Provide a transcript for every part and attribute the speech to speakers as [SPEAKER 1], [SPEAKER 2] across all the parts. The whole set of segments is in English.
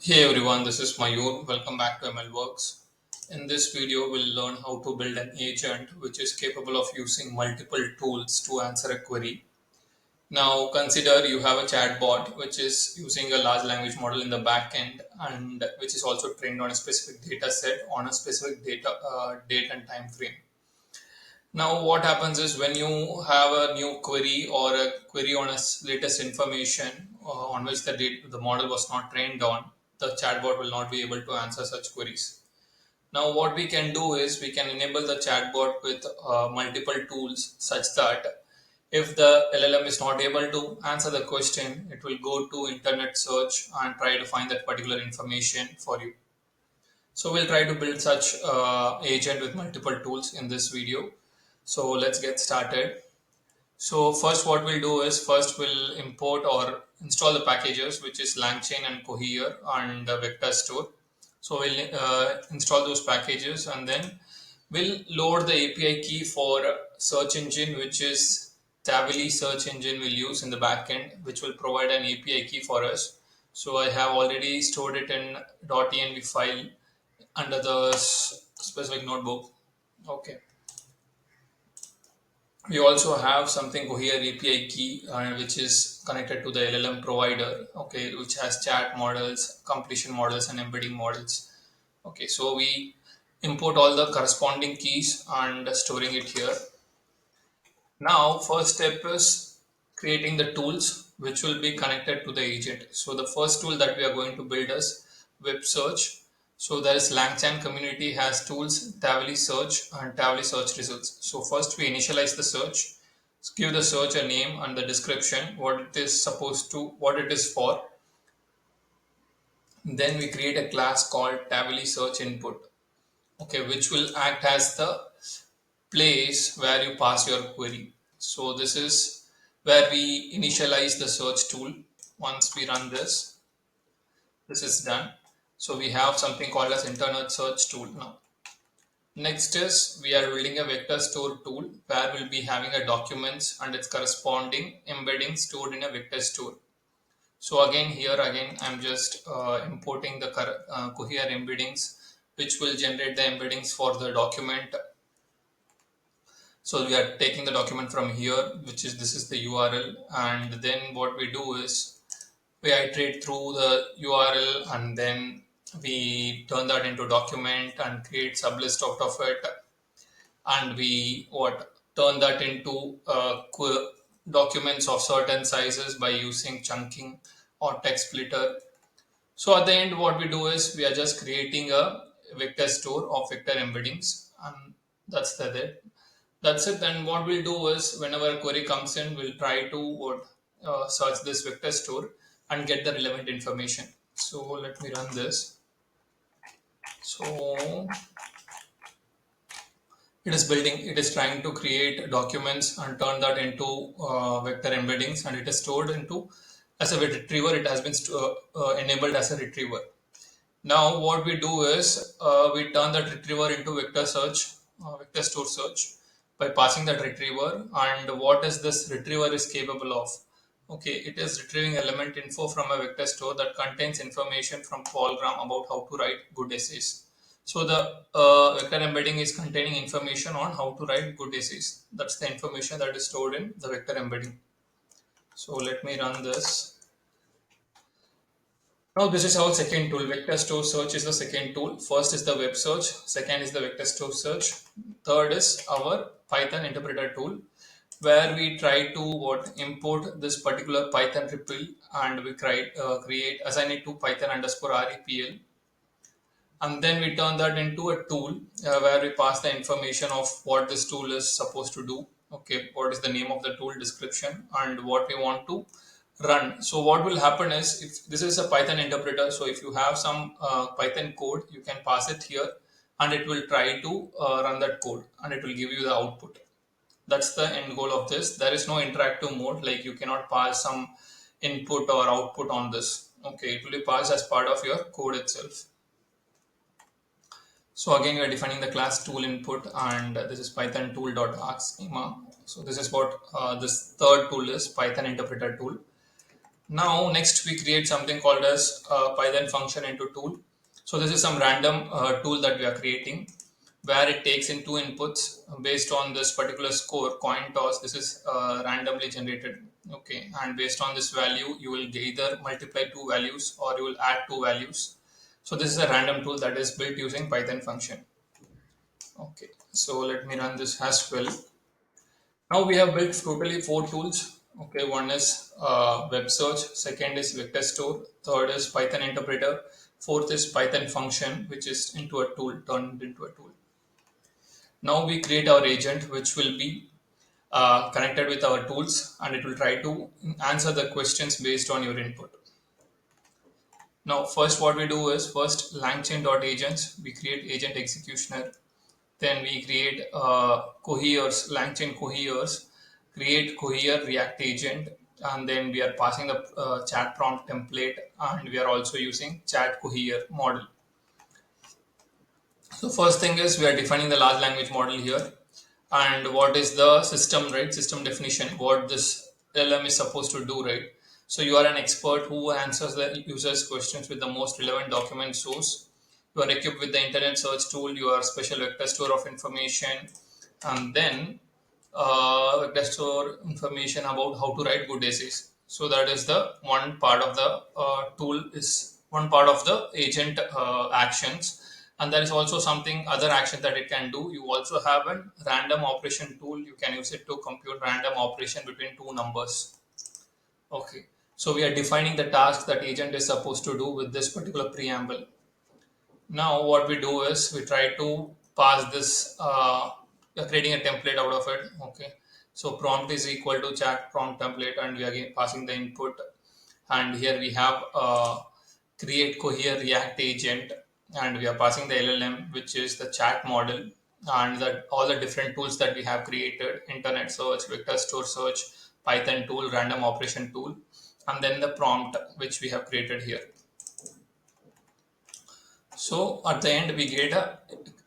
[SPEAKER 1] Hey everyone, this is Mayur. Welcome back to MLWorks. In this video, we'll learn how to build an agent which is capable of using multiple tools to answer a query. Now, consider you have a chatbot which is using a large language model in the backend and which is also trained on a specific data set on a specific date and time frame. Now, what happens is when you have a new query or a query on a latest information on which the model was not trained on, the chatbot will not be able to answer such queries. Now, what we can do is we can enable the chatbot with multiple tools such that if the LLM is not able to answer the question, it will go to internet search and try to find that particular information for you. So we'll try to build such agent with multiple tools in this video. So let's get started. So first what we'll do is first we'll import or install the packages which is Langchain and Cohere and Vector Store. So we'll install those packages and then we'll load the API key for search engine which is Tavily search engine we'll use in the backend which will provide an API key for us. So I have already stored it in .env file under the specific notebook. Okay. We also have something Cohere API key, which is connected to the LLM provider, okay, which has chat models, completion models, and embedding models. Okay, so we import all the corresponding keys and storing it here. Now, first step is creating the tools which will be connected to the agent. So the first tool that we are going to build is web search. So there is Langchain community has tools, Tavily search and Tavily search results. So first we initialize the search, give the search a name and the description, what it is supposed to, what it is for. Then we create a class called Tavily search input, okay, which will act as the place where you pass your query. So this is where we initialize the search tool. Once we run this, this is done. So we have something called as internet search tool now. Next is we are building a vector store tool where we'll be having a documents and its corresponding embedding stored in a vector store. So again I'm just importing the Cohere embeddings which will generate the embeddings for the document. So we are taking the document from here, which is this is the URL, and then what we do is we iterate through the URL and then we turn that into document and create sublist out of it, and we what turn that into documents of certain sizes by using chunking or text splitter. So at the end, what we do is we are just creating a vector store of vector embeddings, and that's it. That's it. Then what we'll do is whenever a query comes in, we'll try to search this vector store and get the relevant information. So let me run this. So it is building, it is trying to create documents and turn that into vector embeddings, and it is stored into as a retriever. It has been enabled as a retriever. Now what we do is we turn that retriever into vector search, vector store search by passing that retriever. And what is this retriever is capable of? Okay, it is retrieving element info from a vector store that contains information from Qualgram about how to write good essays. So the vector embedding is containing information on how to write good essays. That's the information that is stored in the vector embedding. So let me run this. Now this is our second tool. Vector store search is the second tool. First is the web search. Second is the vector store search. Third is our Python interpreter tool, where we try to import this particular Python REPL, and we create assign it to Python underscore REPL, and then we turn that into a tool where we pass the information of what this tool is supposed to do. Okay, what is the name of the tool, description, and what we want to run. So what will happen is, if this is a Python interpreter, so if you have some Python code, you can pass it here and it will try to run that code and it will give you the output. That's the end goal of this. There is no interactive mode, like you cannot pass some input or output on this. Okay, it will be passed as part of your code itself. So again, we are defining the class tool input, and this is Python tool.arg schema. So this is what this third tool is, Python interpreter tool. Now next we create something called as Python function into tool. So this is some random tool that we are creating where it takes in two inputs based on this particular score, coin toss. This is randomly generated. Okay, and based on this value, you will either multiply two values or you will add two values. So this is a random tool that is built using Python function. Okay, so let me run this as well. Now we have built totally four tools. Okay, one is web search, second is vector store, third is Python interpreter, fourth is Python function, which is into a tool, turned into a tool. Now we create our agent, which will be connected with our tools, and it will try to answer the questions based on your input. Now, first what we do is first langchain.agents, we create agent executioner. Then we create coheres, Langchain coheres, create cohere React agent, and then we are passing the chat prompt template, and we are also using chat cohere model. So first thing is we are defining the large language model here, and what is the system, right? System definition, what this LM is supposed to do, right? So you are an expert who answers the user's questions with the most relevant document source. You are equipped with the internet search tool. You are special vector store of information, and then vector store information about how to write good essays. So that is the one part of the tool, is one part of the agent actions, and there is also something other action that it can do. You also have a random operation tool. You can use it to compute random operation between two numbers. Okay, so we are defining the task that agent is supposed to do with this particular preamble. Now what we do is we try to pass this, we are creating a template out of it. Okay, so prompt is equal to chat prompt template, and we are again passing the input, and here we have create cohere React agent, and we are passing the LLM, which is the chat model, and that all the different tools that we have created: internet search, vector store search, Python tool, random operation tool, and then the prompt which we have created here. So at the end we get a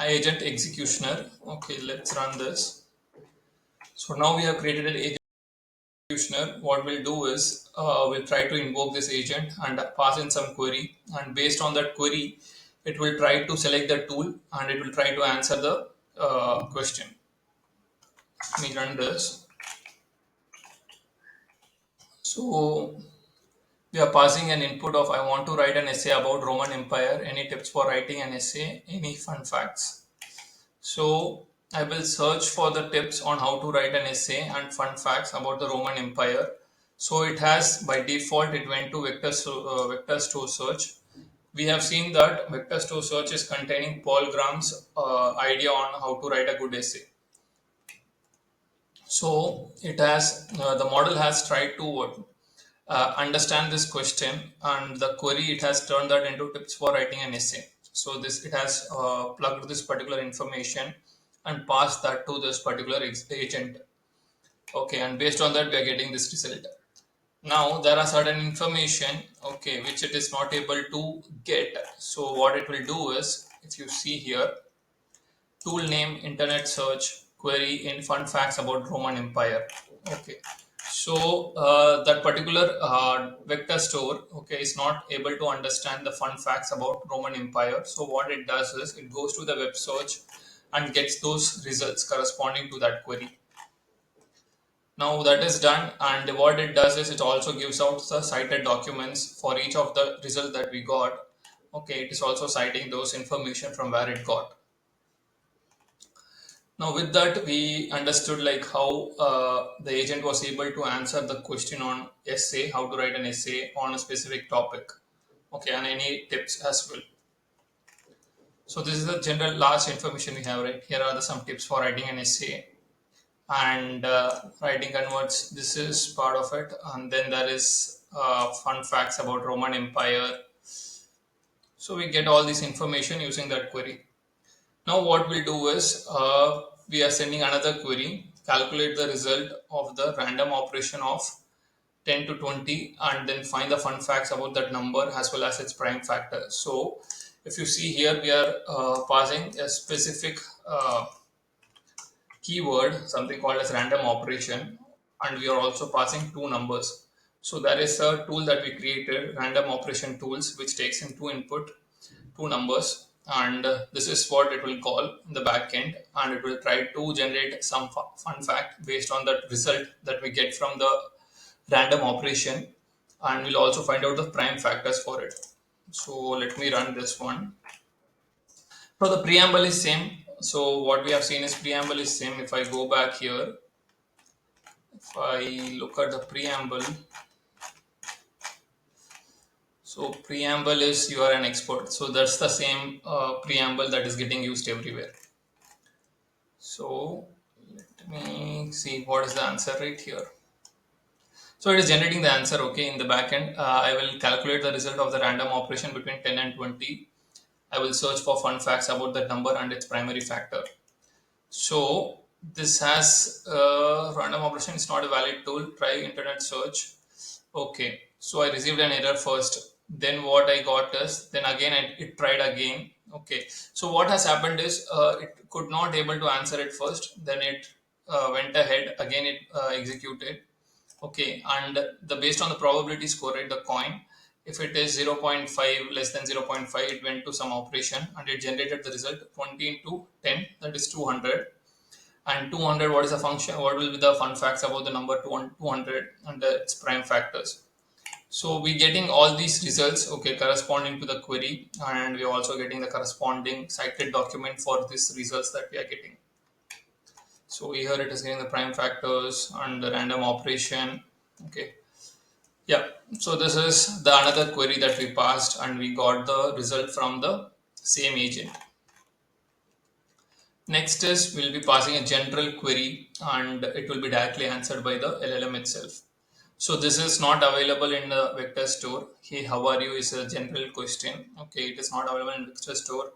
[SPEAKER 1] agent executioner. Okay, let's run this. So now we have created an agent executioner. What we'll do is we'll try to invoke this agent and pass in some query, and based on that query it will try to select the tool and it will try to answer the question. Let me run this. So we are passing an input of I want to write an essay about Roman Empire. Any tips for writing an essay? Any fun facts? So I will search for the tips on how to write an essay and fun facts about the Roman Empire. So it has, by default it went to vector store search. We have seen that vector store search is containing Paul Graham's idea on how to write a good essay. So it has, the model has tried to understand this question, and the query it has turned that into tips for writing an essay. So this, it has plugged this particular information and passed that to this particular agent. Okay, and based on that we are getting this result. Now there are certain information, okay, which it is not able to get. So what it will do is, if you see here, tool name internet search query in fun facts about Roman Empire. Okay, so that particular vector store, okay, is not able to understand the fun facts about Roman Empire. So what it does is it goes to the web search and gets those results corresponding to that query. Now that is done, and what it does is it also gives out the cited documents for each of the result that we got. Okay, it is also citing those information from where it got. Now with that we understood like how the agent was able to answer the question on essay, how to write an essay on a specific topic. Okay, and any tips as well. So this is the general last information we have, right? Here are some tips for writing an essay, and writing converts. This is part of it, and then there is fun facts about Roman Empire. So we get all this information using that query. Now what we'll do is we are sending another query, calculate the result of the random operation of 10 to 20, and then find the fun facts about that number as well as its prime factor. So if you see here, we are passing a specific keyword, something called as random operation, and we are also passing two numbers. So there is a tool that we created, random operation tools, which takes in two input, two numbers, and this is what it will call in the backend, and it will try to generate some fun fact based on the result that we get from the random operation, and we'll also find out the prime factors for it. So let me run this one. So the preamble is same. So what we have seen is preamble is same. If I go back here, if I look at the preamble, so preamble is you are an expert. So that's the same preamble that is getting used everywhere. So let me see what is the answer right here. So it is generating the answer, okay, in the backend. I will calculate the result of the random operation between 10 and 20. I will search for fun facts about that number and its primary factor. So this has random operation is not a valid tool. Try internet search. Okay, so I received an error first. Then what I got is then again it tried again. Okay, so what has happened is it could not able to answer it first. Then it went ahead again. It executed. Okay, and the based on the probability score, right, the coin, if it is 0.5 less than 0.5, it went to some operation and it generated the result 20 into 10, that is 200. And 200, what is the function? What will be the fun facts about the number 200 and its prime factors? So we getting all these results, okay, corresponding to the query, and we are also getting the corresponding cited document for these results that we are getting. So here it is getting the prime factors and the random operation. Okay, yeah. So this is the another query that we passed, and we got the result from the same agent. Next is we'll be passing a general query, and it will be directly answered by the LLM itself. So this is not available in the vector store. Hey, how are you is a general question. Okay, it is not available in vector store,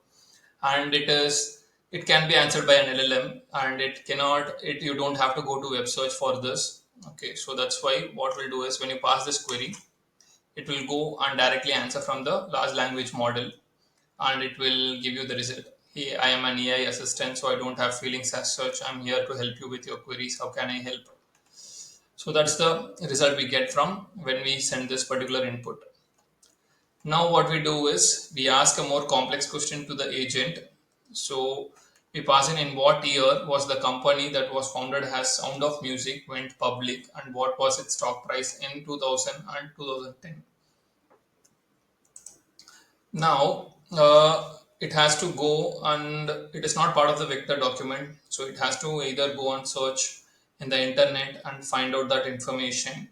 [SPEAKER 1] and it can be answered by an LLM, and it cannot. It you don't have to go to web search for this. Okay, so that's why what we'll do is when you pass this query, it will go and directly answer from the large language model, and it will give you the result. Hey, I am an AI assistant, so I don't have feelings as such. I'm here to help you with your queries. How can I help? So that's the result we get from when we send this particular input. Now what we do is we ask a more complex question to the agent. So we pass in what year was the company that was founded as Sound of Music went public, and what was its stock price in 2000 and 2010. Now, it has to go, and it is not part of the vector document. So it has to either go and search in the internet and find out that information.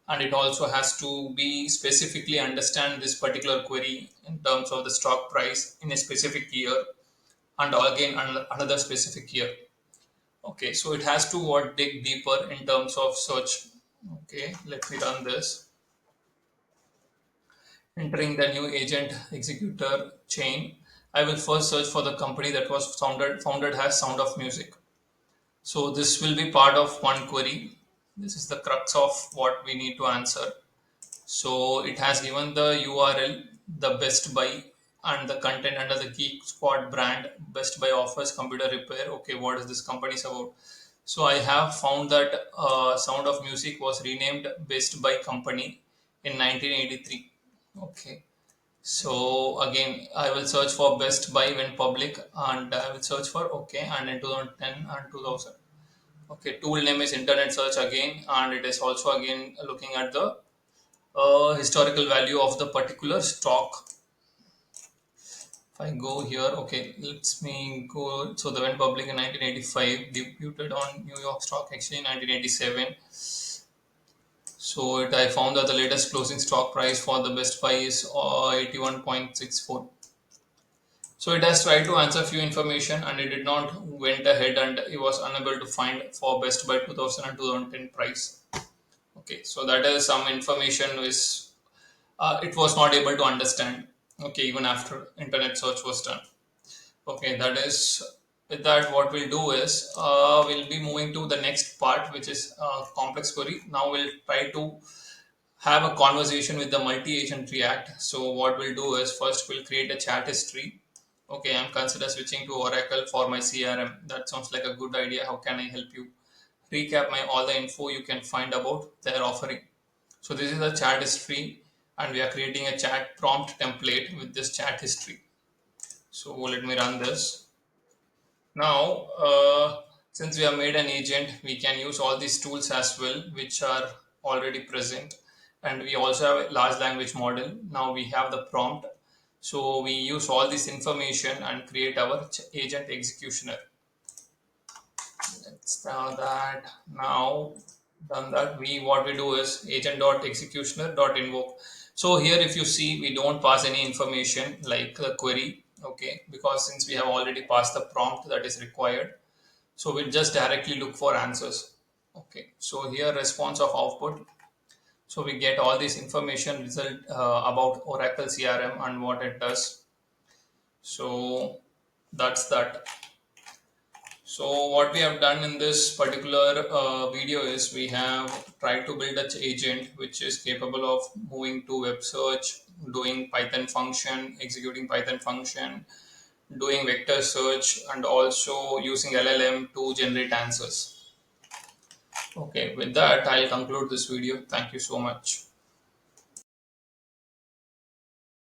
[SPEAKER 1] And it also has to be specifically understand this particular query in terms of the stock price in a specific year, and again another specific year. Okay, so it has to what dig deeper in terms of search. Okay, let me run this. Entering the new agent executor chain, I will first search for the company that was founded as Sound of Music. So this will be part of one query. This is the crux of what we need to answer. So it has given the URL, the Best Buy, and the content under the Geek Squad brand. Best Buy offers computer repair. Okay, what is this company is about? So I have found that Sound of Music was renamed Best Buy Company in 1983. Okay. So again, I will search for Best Buy when public, and I will search for okay, and in 2010 and 2000. Okay, tool name is internet search again, and it is also again looking at the historical value of the particular stock. If I go here, okay, let's me go. So they went public in 1985, debuted on New York Stock Exchange in 1987. So I found that the latest closing stock price for the Best Buy is 81.64. So it has tried to answer few information, and it did not went ahead, and it was unable to find for Best Buy 2000 and 2010 price. Okay, so that is some information is it was not able to understand. Okay, even after internet search was done. Okay, that is with that. What we'll do is we'll be moving to the next part, which is complex query. Now we'll try to have a conversation with the multi-agent React. So what we'll do is first we'll create a chat history. Okay, I'm consider switching to Oracle for my CRM. That sounds like a good idea. How can I help you? Recap my all the info you can find about their offering. So this is the chat history, and we are creating a chat prompt template with this chat history. So let me run this. Now, since we have made an agent, we can use all these tools as well, which are already present. And we also have a large language model. Now we have the prompt. So we use all this information and create our agent executioner. Let's now that now done that, we what we do is agent.executioner.invoke. So here, if you see, we don't pass any information like the query, okay, because since we have already passed the prompt that is required, so we just directly look for answers. Okay, so here response of output. So we get all this information result about Oracle CRM and what it does. So that's that. So what we have done in this particular video is we have tried to build an agent which is capable of moving to web search, doing Python function, executing Python function, doing vector search, and also using LLM to generate answers. Okay, with that, I'll conclude this video. Thank you so much.